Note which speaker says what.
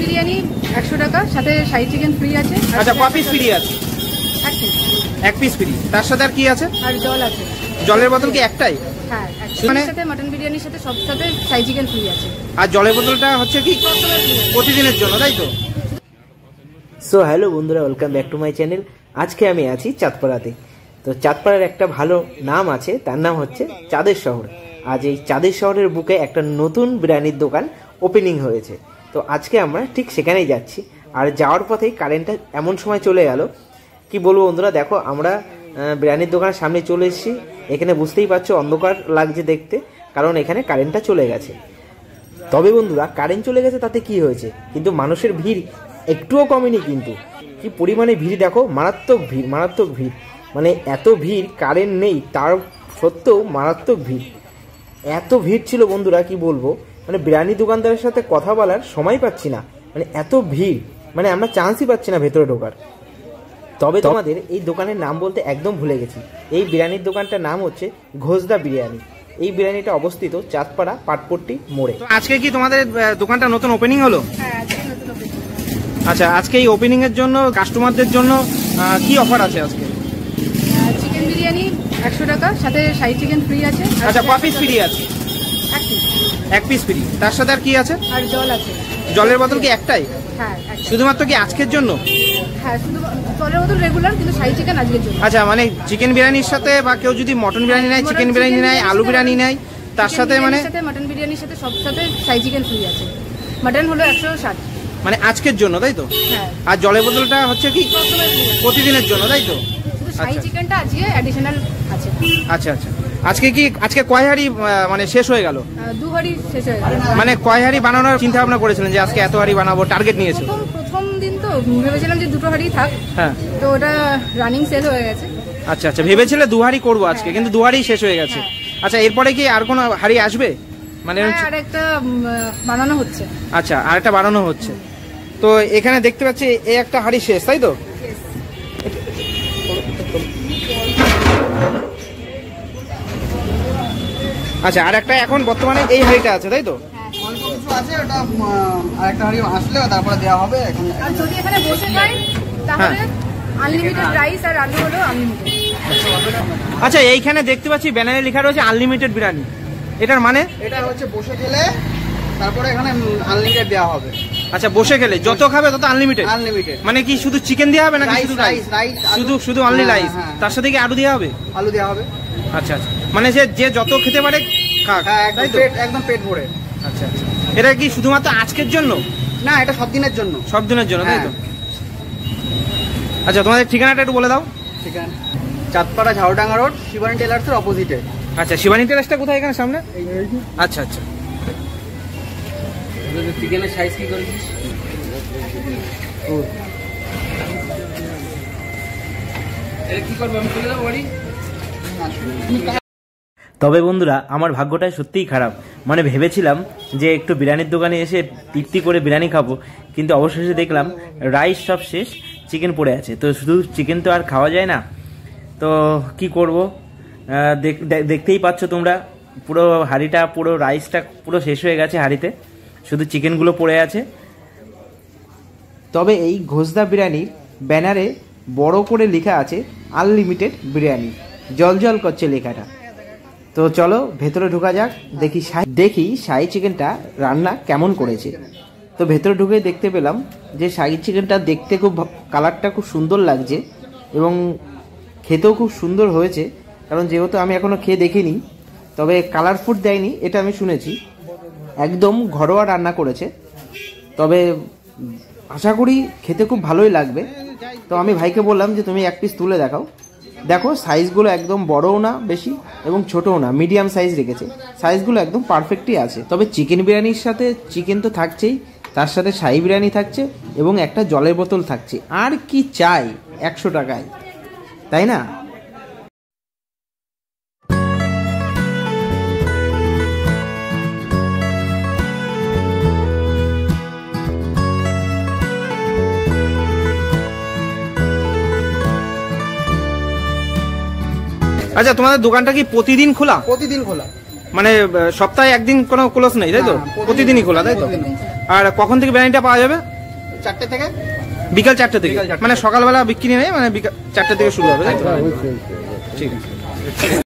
Speaker 1: বিরিয়ানি 100 টাকা, সাথে শাহী chicken free আছে।
Speaker 2: আচ্ছা, ক পিস ফ্রি আছে? এক পিস ফ্রি, তার সাথে আর কি আছে?
Speaker 1: আর জল আছে।
Speaker 2: জলের বোতল কি একটাই?
Speaker 1: হ্যাঁ, মানে সাথে মটন বিরিয়ানির সাথে সব সাথে শাহী চিকেন ফ্রি আছে।
Speaker 2: আর জলের বোতলটা হচ্ছে কি প্রতিদিনের জন্য, তাই তো?
Speaker 3: সো হ্যালো বন্ধুরা, welcome back to my channel. আজকে আমি আছি চাঁদপাড়াতে। তো চাঁদপাড়ার একটা ভালো নাম আছে, তার নাম হচ্ছে চাঁদের শহর। আজ এই চাঁদের শহরের বুকে একটা নতুন বিরিয়ানির দোকান ওপেনিং হয়েছে। তো আজকে আমরা ঠিক সেখানেই যাচ্ছি। আর যাওয়ার পথেই কারেন্টটা এমন সময় চলে গেল, কি বলবো বন্ধুরা, দেখো আমরা বিরিয়ানির দোকানের সামনে চলে এসেছি। এখানে বুঝতেই পারছো অন্ধকার লাগছে দেখতে, কারণ এখানে কারেন্টটা চলে গেছে। তবে বন্ধুরা, কারেন্ট চলে গেছে তাতে কি হয়েছে, কিন্তু মানুষের ভিড় একটুও কমেনি। কিন্তু কি পরিমাণে ভিড় দেখো, মারাত্মক ভিড়, মারাত্মক ভিড়। মানে এত ভিড়, কারেন্ট নেই তার সত্ত্বেও মারাত্মক ভিড়। এত ভিড় ছিল বন্ধুরা, কি বলবো, মানে বিরিয়ানি দোকানদারের সাথে কথা বলার সময় পাচ্ছি না। মানে এত ভিড়, মানে আমরা চান্সই পাচ্ছি না ভেতরে ঢোকার। তবে তোমাদের এই দোকানের নাম বলতে একদম ভুলে গেছি। এই বিরিয়ানির দোকানটার নাম হচ্ছে ঘোষদা বিরিয়ানি। এই বিরিয়ানিটা অবস্থিত চাঁদপাড়া পাটপট্টি মোড়ে।
Speaker 2: তো আজকে কি তোমাদের দোকানটা নতুন ওপেনিং হলো?
Speaker 1: হ্যাঁ, আজকে নতুন ওপেনিং।
Speaker 2: আচ্ছা, আজকে এই ওপেনিং এর জন্য কাস্টমারদের জন্য কি অফার আছে আজকে?
Speaker 1: চিকেন বিরিয়ানি 100 টাকা, সাথে শাহী চিকেন ফ্রি আছে।
Speaker 2: আচ্ছা, ক পিস ফ্রি আছে? এক পিস ফ্রি, তার সাথে আর কি আছে?
Speaker 1: আর জল আছে।
Speaker 2: জলের বোতল কি একটাই?
Speaker 1: হ্যাঁ,
Speaker 2: শুধুমাত্র কি আজকের জন্য?
Speaker 1: হ্যাঁ, শুধু জলের বোতল রেগুলার, কিন্তু শাহী চিকেন আজকের জন্য।
Speaker 2: আচ্ছা, মানে চিকেন বিরিয়ানির সাথে বা কেউ যদি মটন বিরিয়ানি নেয়, চিকেন বিরিয়ানি নেয়, আলু বিরিয়ানি নেয়, তার সাথে মানে
Speaker 1: মটন বিরিয়ানির সাথে সব সাথে শাহী চিকেন ফ্রি আছে। মটন হলো 160,
Speaker 2: মানে আজকের জন্য, তাই তো?
Speaker 1: হ্যাঁ।
Speaker 2: আর জলের বোতলটা হচ্ছে কি প্রতিদিনের জন্য, তাই তো?
Speaker 1: শুধু শাহী চিকেনটা আজকে অ্যাডিশনাল আছে।
Speaker 2: আচ্ছা আচ্ছা, আজকে কয় হাঁড়ি মানে শেষ হয়ে গেল?
Speaker 1: 2 হাঁড়ি শেষ হয়ে গেল।
Speaker 2: মানে কয় হাঁড়ি বানানোর চিন্তা ভাবনা করেছিলেন যে আজকে এত হাঁড়ি বানাবো, টার্গেট নিয়েছে?
Speaker 1: প্রথম দিন তো ভেবেছিলাম যে 2 হাঁড়ি থাক। হ্যাঁ, তো ওটা রানিং সেল হয়ে গেছে।
Speaker 2: আচ্ছা আচ্ছা, ভেবেছিলে 2 হাঁড়ি করবো আজকে, কিন্তু 2 হাঁড়ি শেষ হয়ে গেছে। আচ্ছা, এরপরে কি আর কোনো হাঁড়ি আসবে? মানে
Speaker 1: আর একটা বানানো হচ্ছে।
Speaker 2: আচ্ছা, আর একটা বানানো হচ্ছে। তো এখানে দেখতে পাচ্ছি এই একটা হাঁড়ি শেষ, তাই তো? আচ্ছা, আর একটা এখন বর্তমানে এই হাঁড়িটা আছে, তাই তো?
Speaker 4: অল্প কিছু আছে, ওটা আরেকটা হাঁড়ি আসলে তারপরে দেওয়া হবে। এখন
Speaker 1: আর যদি এখানে বসে খাই তাহলে আনলিমিটেড রাইস আর আলু হলো আনলিমিটেড।
Speaker 2: আচ্ছা, এইখানে দেখতে পাচ্ছি ব্যানারে লেখা রয়েছে আনলিমিটেড বিরিয়ানি। এটার মানে?
Speaker 4: এটা হচ্ছে বসে খেলে তারপরে এখানে আনলিমিটেড দেওয়া হবে।
Speaker 2: আচ্ছা, বসে খেলে যত খাবে তত আনলিমিটেড?
Speaker 4: আনলিমিটেড।
Speaker 2: মানে কি শুধু চিকেন দেওয়া হবে নাকি শুধু রাইস? শুধু অনলি রাইস, তার সাথে কি আলু দেওয়া হবে?
Speaker 4: আলু দেওয়া হবে।
Speaker 2: আচ্ছা আচ্ছা, মানে যে যত খেতে পারে খাক, তাই তো?
Speaker 4: একদম পেট ভরে।
Speaker 2: আচ্ছা আচ্ছা, এটা কি শুধুমাত্র আজকের জন্য?
Speaker 4: না, এটা সব দিনের জন্য।
Speaker 2: সব দিনের জন্য, তাই তো? আচ্ছা, তোমাদের ঠিকানাটা একটু বলে দাও।
Speaker 4: ঠিকানা চাঁদপাড়া ঝাউডাঙ্গা রোড, শিবানী টেলার্সের অপোজিটে।
Speaker 2: আচ্ছা, শিবানী টেলার্সটা কোথায়? এখানে সামনে? আচ্ছা আচ্ছা।
Speaker 4: চিকেনের সাইজ কি করেছিস? কি করবো আমি, চলে যাবো বাড়ি।
Speaker 3: তবে বন্ধুরা, আমার ভাগ্যটাই সত্যিই খারাপ। মানে ভেবেছিলাম যে একটু বিরিয়ানির দোকানে এসে তৃপ্তি করে বিরিয়ানি খাবো, কিন্তু অবশেষে দেখলাম রাইস সব শেষ, চিকেন পড়ে আছে। তো শুধু চিকেন তো আর খাওয়া যায় না, তো কি করব, দেখতেই পাচ্ছ তোমরা, পুরো হাঁড়িটা, পুরো রাইসটা পুরো শেষ হয়ে গেছে হাঁড়িতে, শুধু চিকেনগুলো পড়ে আছে। তবে এই ঘোষদা বিরিয়ানির ব্যানারে বড় করে লেখা আছে আনলিমিটেড বিরিয়ানি, জল জল করছে লেখাটা। তো চলো ভেতরে ঢোকা যাক, দেখি শাহী চিকেনটা রান্না কেমন করেছে। তো ভেতরে ঢুকে দেখতে পেলাম যে শাহী চিকেনটা দেখতে খুব, কালারটা খুব সুন্দর লাগছে এবং খেতেও খুব সুন্দর হয়েছে। কারণ যেহেতু আমি এখনও খেয়ে দেখিনি, তবে কালার ফুড দেয়নি এটা আমি শুনেছি, একদম ঘরোয়া রান্না করেছে। তবে আশা করি খেতে খুব ভালোই লাগবে। তো আমি ভাইকে বললাম যে তুমি এক পিস তুলে দেখাও। দেখো সাইজগুলো একদম বড়ও না বেশি এবং ছোটও না, মিডিয়াম সাইজ রেখেছে, সাইজগুলো একদম পারফেক্টই আছে। তবে চিকেন বিরিয়ানির সাথে চিকেন তো থাকছেই, তার সাথে শাহী বিরিয়ানি থাকছে এবং একটা জলের বোতল থাকছে। আর কি চাই 100 টাকায়, তাই না?
Speaker 2: আচ্ছা, তোমাদের দোকানটা কি প্রতিদিন খোলা?
Speaker 4: প্রতিদিন খোলা।
Speaker 2: মানে সপ্তাহে একদিন কোনো ক্লোজ নেই, তাই তো? প্রতিদিনই খোলা, তাই তো? আর কখন থেকে বিরিয়ানিটা পাওয়া যাবে?
Speaker 4: 4টে থেকে
Speaker 2: বিকাল 4টে থেকে,
Speaker 4: বিকাল 4টে।
Speaker 2: মানে সকালবেলা বিক্রি নেই, মানে বিকাল 4টে থেকে শুরু হবে, তাই তো? ঠিক আছে।